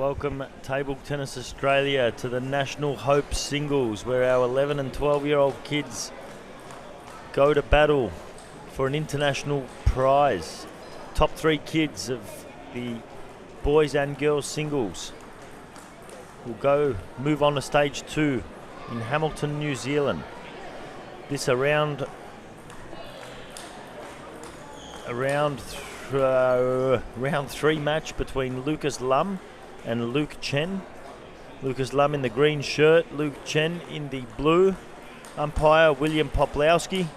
Welcome Table Tennis Australia to the National Hope Singles, where our 11 and 12-year-old kids go to battle for an international prize. Top three kids of the boys and girls singles will move on to stage 2 in Hamilton, New Zealand. This round 3 match between Lucas Lum and Luke Chen. Lucas Lum in the green shirt, Luke Chen in the blue. Umpire William Poplowski.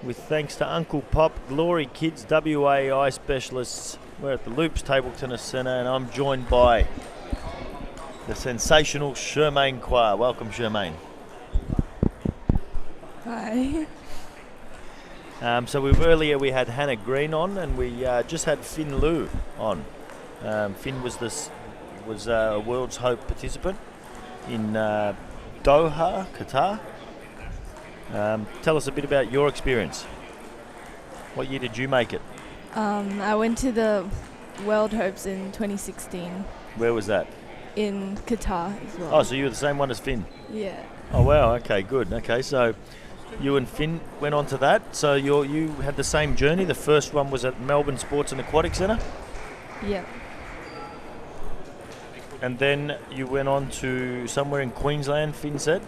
With thanks to Uncle Pop, Glory Kids WA eye specialists. We're at the Loops Table Tennis Centre and I'm joined by the sensational Charmaine Qua. Welcome, Charmaine. Hi. So earlier we had Hannah Green on, and we just had Finn Liu on. Finn was a World's Hope participant in Doha, Qatar. Tell us a bit about your experience. What year did you make it? I went to the World Hopes in 2016 Where was that? in Qatar as well. Oh, so you were the same one as Finn? Yeah. Oh, wow. Okay, good. Okay, so you and Finn went on to that. So you had the same journey. The first one was at Melbourne Sports and Aquatic Centre. Yeah. And then you went on to somewhere in Queensland, Finn said?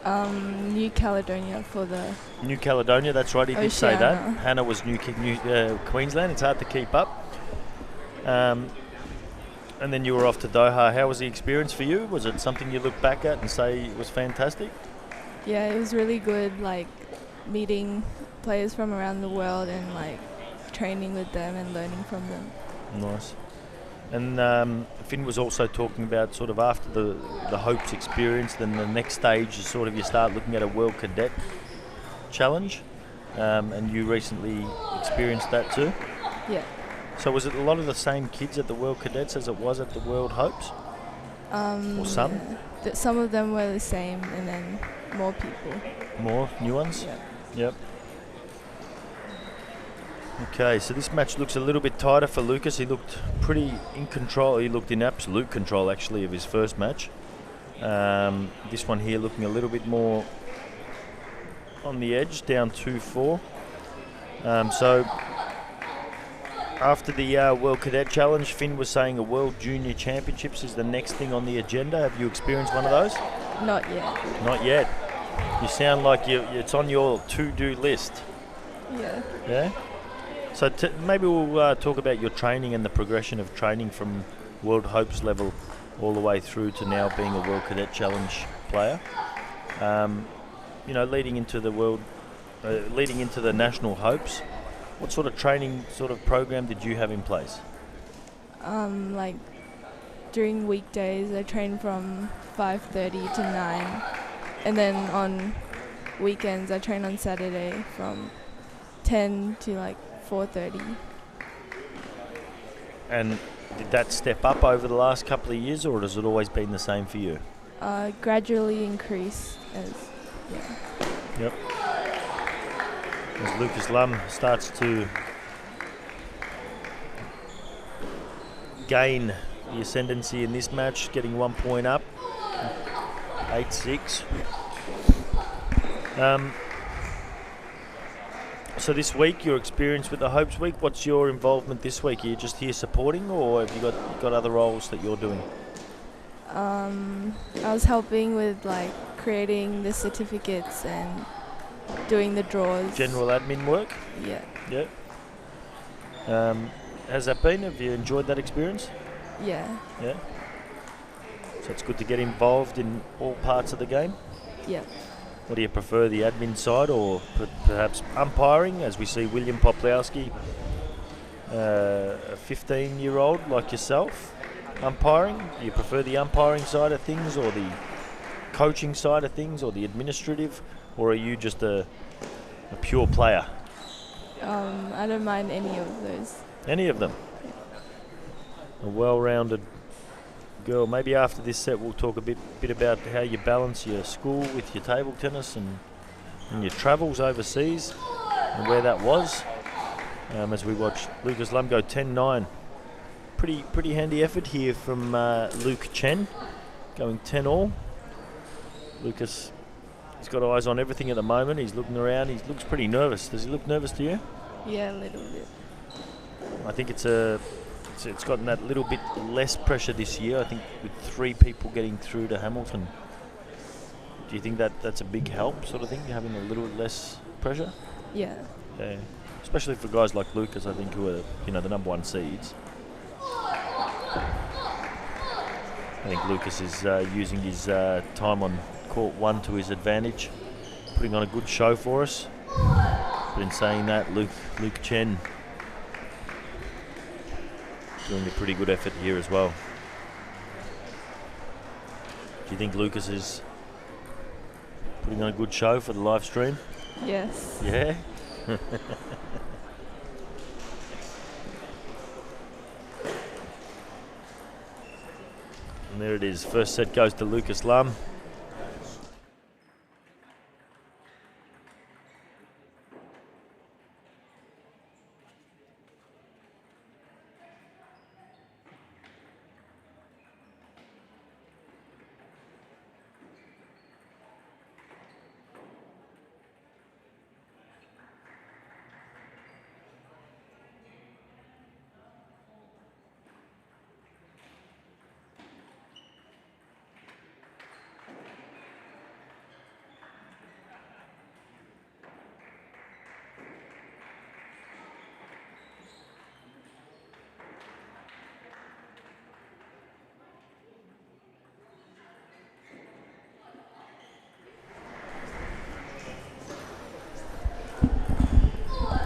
New Caledonia for the... New Caledonia, that's right, he did say that. Oceania. Hannah was Queensland. It's hard to keep up. And then you were off to Doha. How was the experience for you? Was it something you look back at and say it was fantastic? Yeah, it was really good, like, meeting players from around the world and, like, training with them and learning from them. Nice. And Finn was also talking about sort of after the Hopes experience, then the next stage is sort of you start looking at a World Cadet Challenge, and you recently experienced that too. Yeah. So was it a lot of the same kids at the World Cadets as it was at the World Hopes? Or some? Yeah. Some of them were the same and then more people. More new ones? Yeah. Yep. Okay, so this match looks a little bit tighter for Lucas. He looked pretty in control. He looked in absolute control, actually, of his first match. This one here looking a little bit more on the edge, down 2-4. So after the World Cadet Challenge, Finn was saying a World Junior Championships is the next thing on the agenda. Have you experienced one of those? Not yet. Not yet. You sound like it's on your to-do list. Yeah. Yeah? So maybe we'll talk about your training and the progression of training from World Hopes level all the way through to now being a World Cadet Challenge player. Leading into the National Hopes, what sort of training sort of program did you have in place? Like, during weekdays, I train from 5:30 to 9. And then on weekends, I train on Saturday from 10 to like 4:30. And did that step up over the last couple of years, or has it always been the same for you? Gradually increase Yep. As Lucas Lum starts to gain the ascendancy in this match, getting 1 point up, 8-6. So this week, your experience with the Hopes Week, what's your involvement this week? Are you just here supporting, or have you got other roles that you're doing? I was helping with like creating the certificates and doing the draws. General admin work? Yeah. Yeah. Has that been? Have you enjoyed that experience? Yeah. Yeah. So it's good to get involved in all parts of the game? Yeah. What do you prefer, the admin side or perhaps umpiring, as we see William Poplowski, a 15-year-old like yourself, umpiring? Do you prefer the umpiring side of things or the coaching side of things or the administrative, or are you just a pure player? I don't mind any of those. Any of them? A well-rounded girl. Maybe after this set we'll talk a bit about how you balance your school with your table tennis and your travels overseas and where that was, as we watch Lucas Lum go 10-9 Pretty handy effort here from Luke Chen, going 10 all. Lucas, he's got eyes on everything at the moment. He's looking around. He looks pretty nervous. Does he look nervous to you? Yeah, a little bit. I think it's gotten that little bit less pressure this year. I think with 3 people getting through to Hamilton. Do you think that's a big help, sort of thing, having a little less pressure? Yeah. Yeah. Especially for guys like Lucas, I think, who are the number 1 seeds. I think Lucas is using his time on court 1 to his advantage, putting on a good show for us. But in saying that, Luke Chen doing a pretty good effort here as well. Do you think Lucas is putting on a good show for the live stream? Yes. Yeah? And there it is. First set goes to Lucas Lum.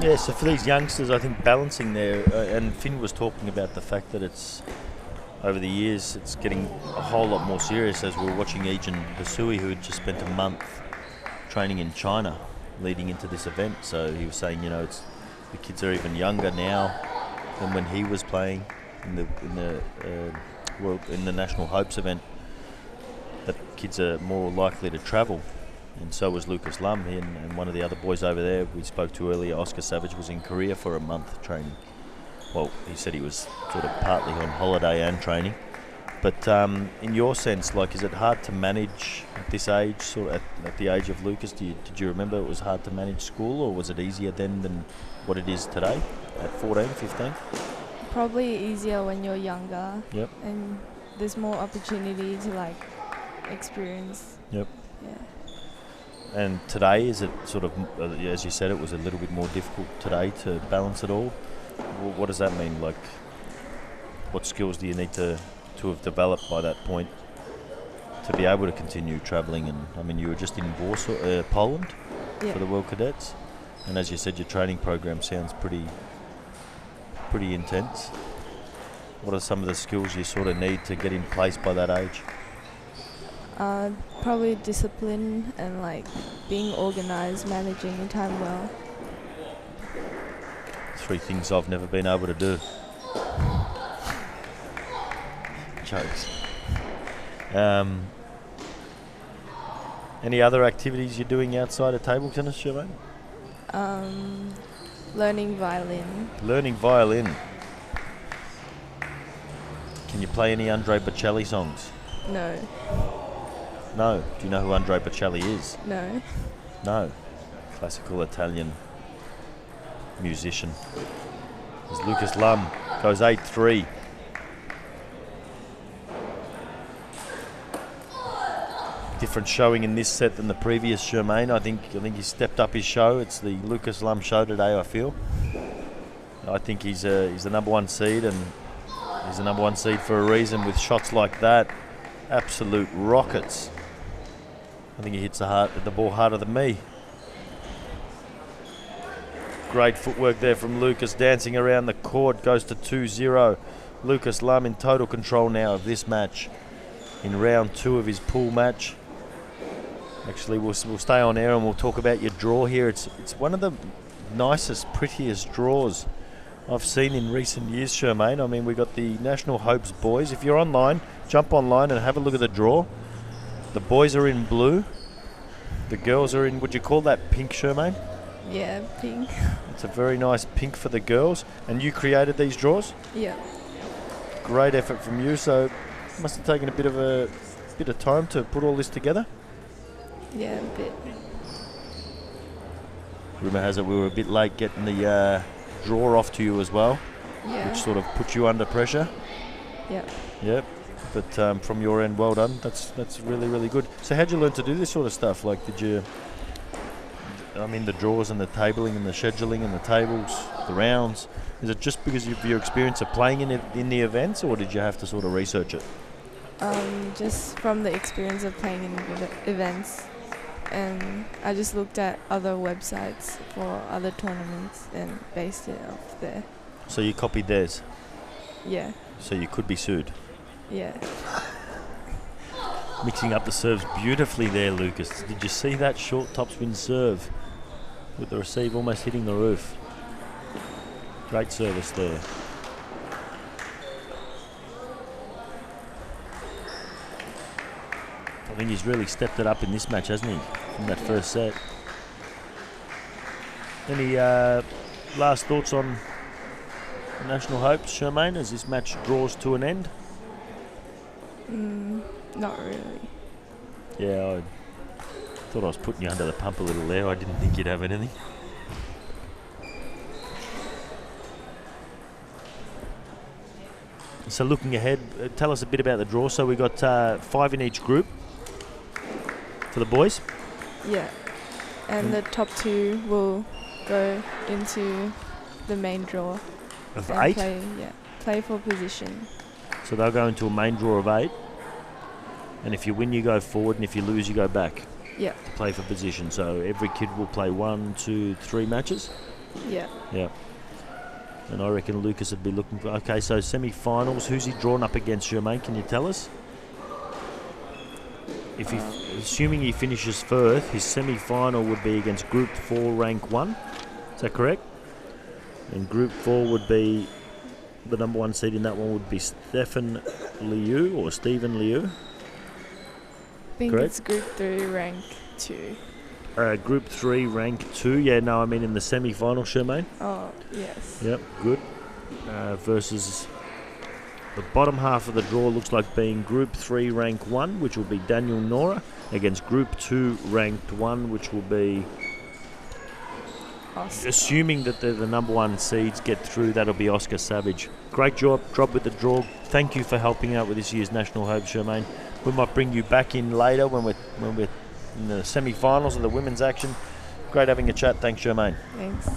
Yeah, so for these youngsters, I think balancing there, and Finn was talking about the fact that it's, over the years, it's getting a whole lot more serious as we were watching Ejan Basui, who had just spent a month training in China leading into this event. So he was saying, the kids are even younger now than when he was playing in the National Hopes event, that kids are more likely to travel. And so was Lucas Lum, and one of the other boys over there we spoke to earlier, Oscar Savage, was in Korea for a month training. Well, he said he was sort of partly on holiday and training. But in your sense, is it hard to manage at this age, sort of at the age of Lucas? Did you remember it was hard to manage school, or was it easier then than what it is today at 14, 15? Probably easier when you're younger. Yep. And there's more opportunity to experience. Yep. Yeah. And today, is it sort of, as you said, it was a little bit more difficult today to balance it all? What does that mean? What skills do you need to have developed by that point to be able to continue travelling? And I mean, you were just in Warsaw, Poland, yeah, for the World Cadets, and as you said, your training program sounds pretty intense. What are some of the skills you sort of need to get in place by that age? Probably discipline and being organised, managing your time well. 3 things I've never been able to do. Jokes. Any other activities you're doing outside of table tennis, Germaine? Learning violin. Learning violin. Can you play any Andrea Bocelli songs? No. No. Do you know who Andrea Bocelli is? No. No. Classical Italian musician. As Lucas Lum goes 8-3. Different showing in this set than the previous, Germaine. I think he stepped up his show. It's the Lucas Lum show today, I feel. I think he's the number 1 seed, and he's the number 1 seed for a reason with shots like that. Absolute rockets. I think he hits the ball harder than me. Great footwork there from Lucas, dancing around the court, goes to 2-0. Lucas Lum in total control now of this match in round 2 of his pool match. Actually, we'll stay on air and we'll talk about your draw here. It's one of the nicest, prettiest draws I've seen in recent years, Germaine. I mean, we got the National Hopes boys. If you're online, jump online and have a look at the draw. The boys are in blue. The girls are in, would you call that pink, Germaine? Yeah, pink. It's a very nice pink for the girls. And you created these draws? Yeah. great effort from you. So must have taken a bit of time to put all this together. Yeah, a bit. Rumour has it we were a bit late getting the draw off to you as well, Yeah. which sort of put you under pressure. Yeah. Yep. But from your end, well done. That's really, really good. So how'd you learn to do this sort of stuff? Like, the draws and the tabling and the scheduling and the tables, the rounds. Is it just because of your experience of playing in the events, or did you have to sort of research it? Just from the experience of playing in events, and I just looked at other websites for other tournaments and based it off there. So you copied theirs. Yeah. So you could be sued. Yeah. Mixing up the serves beautifully there, Lucas. Did you see that short topspin serve with the receive almost hitting the roof? Great service there. I think he's really stepped it up in this match, hasn't he? From that first set. Any last thoughts on National Hopes, Charmaine, as this match draws to an end? Not really. Yeah, I thought I was putting you under the pump a little there. I didn't think you'd have anything. So looking ahead, tell us a bit about the draw. So we got 5 in each group for the boys. Yeah. And the top 2 will go into the main draw. Of and 8? Play for position. So they'll go into a main draw of 8. And if you win, you go forward, and if you lose, you go back. Yeah. To play for position. So every kid will play 1, 2, 3 matches. Yeah. Yeah. And I reckon Lucas would be looking for... Okay, so semi-finals. Who's he drawn up against, Jermaine? Can you tell us? If he, assuming he finishes first, his semi-final would be against Group 4, rank 1. Is that correct? And Group 4 would be... The number 1 seed in that one would be Stephen Liu. I think Correct? it's Group 3, rank 2. Group 3, rank 2. Yeah, no, I mean in the semi-final, Charmaine. Oh, yes. Yep, good. Versus the bottom half of the draw looks like being Group 3, rank 1, which will be Daniel Nora, against Group 2, ranked 1, which will be... Oscar. Assuming that the number 1 seeds get through, that'll be Oscar Savage. Great job with the draw. Thank you for helping out with this year's National Hope, Charmaine. We might bring you back in later when we're in the semi-finals of the women's action. Great having a chat. Thanks, Charmaine. Thanks.